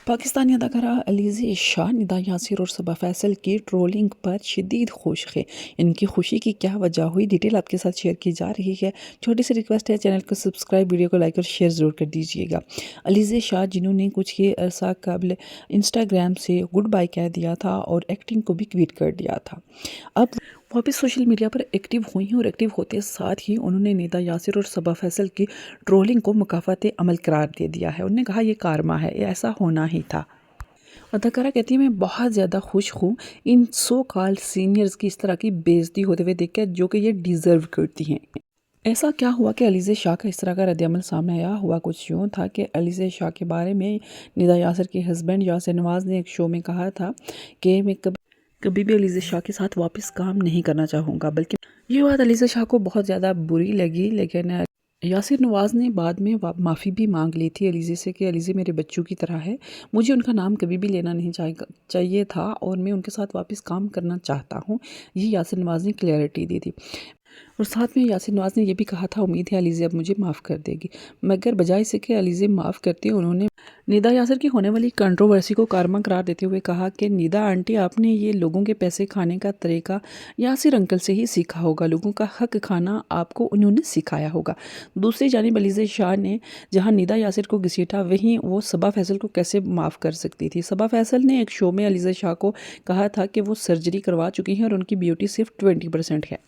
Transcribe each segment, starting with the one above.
पाकिस्तानी अदाकारा अलीज़ा शाह निदा यासिर और सबा फैसल की ट्रोलिंग पर शदीद खुश हैं। इनकी खुशी की क्या वजह हुई, डिटेल आपके साथ शेयर की जा रही है। छोटी सी रिक्वेस्ट है, चैनल को सब्सक्राइब, वीडियो को लाइक और शेयर ज़रूर कर दीजिएगा। अलीज़ा शाह जिन्होंने कुछ ही अरसा कबल इंस्टाग्राम से गुड बाय कह दिया था और एक्टिंग को भी क्विट कर दिया था, अब वापस सोशल मीडिया पर एक्टिव हुई हैं और एक्टिव होते साथ ही उन्होंने निदा यासिर और सबा फैसल की ट्रोलिंग को मुकाफ़ात अमल करार दे दिया है। उन्होंने कहा, ये कारमा है, ये ऐसा होना ही था। अदाकारा कहती है, मैं बहुत ज़्यादा खुश हूँ इन सो कॉल्ड सीनियर्स की इस तरह की बेइज्जती होते हुए देखकर, जो कि ये डिज़र्व करती हैं। ऐसा क्या हुआ कि अलीज़ा शाह का इस तरह का रद्द-ए-अमल सामने आया? हुआ कुछ यूँ था कि अलीज़ा शाह के बारे में निदा यासिर के हस्बैंड यासिर नवाज़ ने एक शो में कहा था कि मैं कभी भी अलीज़ा शाह के साथ वापस काम नहीं करना चाहूँगा। बल्कि ये बात अलीज़ा शाह को बहुत ज़्यादा बुरी लगी, लेकिन यासिर नवाज़ ने बाद में माफ़ी भी मांग ली थी अलीज़ा से कि अलीज़ा मेरे बच्चों की तरह है, मुझे उनका नाम कभी भी लेना नहीं चाहिए था और मैं उनके साथ वापस काम करना चाहता हूँ। ये यासिर नवाज़ ने क्लैरिटी दी थी और साथ में यासिर नवाज़ ने यह भी कहा था, उम्मीद है अलीज़ा अब मुझे माफ़ कर देगी। मगर बजाय से कि अलीज़ा माफ़ करती, उन्होंने निदा यासिर की होने वाली कंट्रोवर्सी को कारमा करार देते हुए कहा कि निदा आंटी, आपने ये लोगों के पैसे खाने का तरीका यासिर अंकल से ही सीखा होगा, लोगों का हक खाना आपको उन्होंने सिखाया होगा। दूसरी जानिब अलीज़ा शाह ने जहां निदा यासिर को घसीटा, वहीं वो सबा फैसल को कैसे माफ़ कर सकती थी। सबा फैसल ने एक शो में अलीज़ा शाह को कहा था कि वो सर्जरी करवा चुकी हैं और उनकी ब्यूटी सिर्फ 20% है।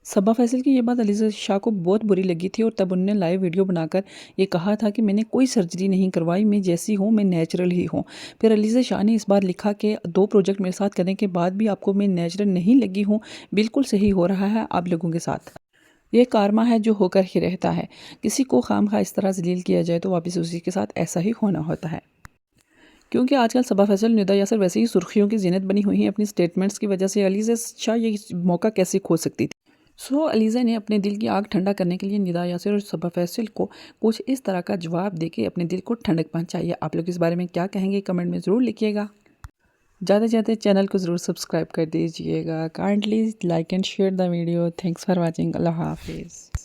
सबा फैसल की ये बात अलीज़ा शाह को बहुत बुरी लगी थी और तब उन्होंने लाइव वीडियो बनाकर ये कहा था कि मैंने कोई सर्जरी नहीं करवाई, मैं जैसी हूँ मैं नेचुरल ही हूँ। फिर अलीज़ा शाह ने इस बार लिखा कि 2 प्रोजेक्ट मेरे साथ करने के बाद भी आपको मैं नेचुरल नहीं लगी हूँ, बिल्कुल सही हो रहा है आप लोगों के साथ। ये कारमा है जो होकर ही रहता है। किसी को खामखा इस तरह जलील किया जाए तो वापस उसी के साथ ऐसा ही होना होता है। क्योंकि आजकल सबा फैसल निदा यासिर वैसे ही सुर्खियों की ज़ीनत बनी हुई हैं अपनी स्टेटमेंट्स की वजह से। अलीज़ा शाह ये मौका कैसे खो सकती थी? अलीज़ा ने अपने दिल की आग ठंडा करने के लिए निदा यासिर और सबा फैसल को कुछ इस तरह का जवाब देके अपने दिल को ठंडक पहुंचाई है। आप लोग इस बारे में क्या कहेंगे, कमेंट में ज़रूर लिखिएगा। ज़्यादा से ज़्यादा चैनल को ज़रूर सब्सक्राइब कर दीजिएगा। Kindly like and share the video. Thanks for watching. अल्लाह हाफिज़।